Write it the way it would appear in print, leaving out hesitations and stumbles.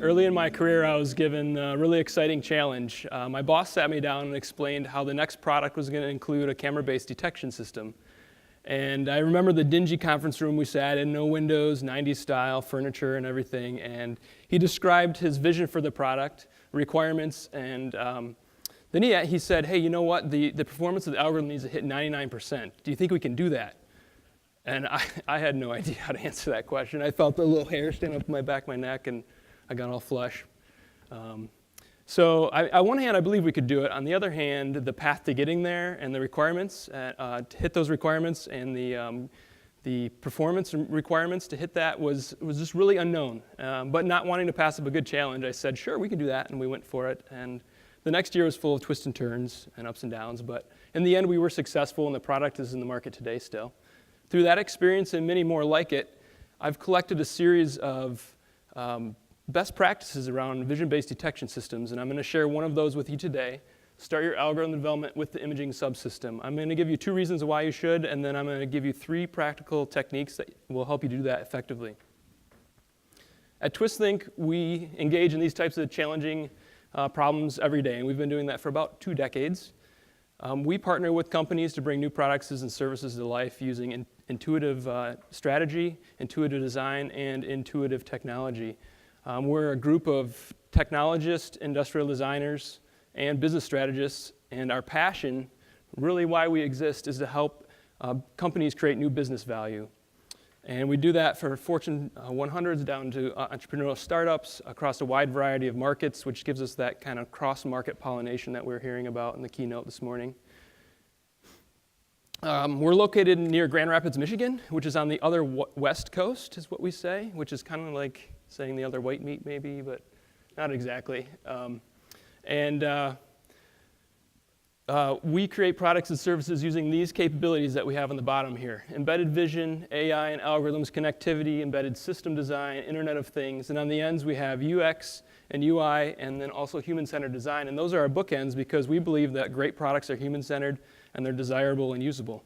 Early in my career, I was given a really exciting challenge. My boss sat me down and explained how the next product was going to include a camera-based detection system. And I remember the dingy conference room we sat in, no windows, 90s style furniture and everything. And he described his vision for the product, requirements, and then he said, hey, you know what? The performance of the algorithm needs to hit 99%. Do you think we can do that? And I had no idea how to answer that question. I felt a little hair stand up my back of my neck, and I got all flush. So on one hand, I believe we could do it. On the other hand, the path to getting there and the requirements, to hit those requirements and the performance requirements to hit that was just really unknown. But not wanting to pass up a good challenge, I said, sure, we can do that, and we went for it. And the next year was full of twists and turns and ups and downs, but in the end, we were successful, and the product is in the market today still. Through that experience and many more like it, I've collected a series of best practices around vision-based detection systems, and I'm going to share one of those with you today. Start your algorithm development with the imaging subsystem. I'm going to give you 2 reasons why you should, and then I'm going to give you 3 practical techniques that will help you do that effectively. At Twisthink, we engage in these types of challenging problems every day, and we've been doing that for about 2 decades. We partner with companies to bring new products and services to life using intuitive strategy, intuitive design, and intuitive technology. We're a group of technologists, industrial designers, and business strategists, and our passion, really why we exist, is to help companies create new business value. And we do that for Fortune 100s down to entrepreneurial startups across a wide variety of markets, which gives us that kind of cross-market pollination that we're hearing about in the keynote this morning. We're located near Grand Rapids, Michigan, which is on the other west coast, is what we say, which is kind of like saying the other white meat maybe, but not exactly. We create products and services using these capabilities that we have on the bottom here. Embedded vision, AI and algorithms, connectivity, embedded system design, Internet of Things. And on the ends, we have UX and UI, and then also human-centered design. And those are our bookends because we believe that great products are human-centered and they're desirable and usable.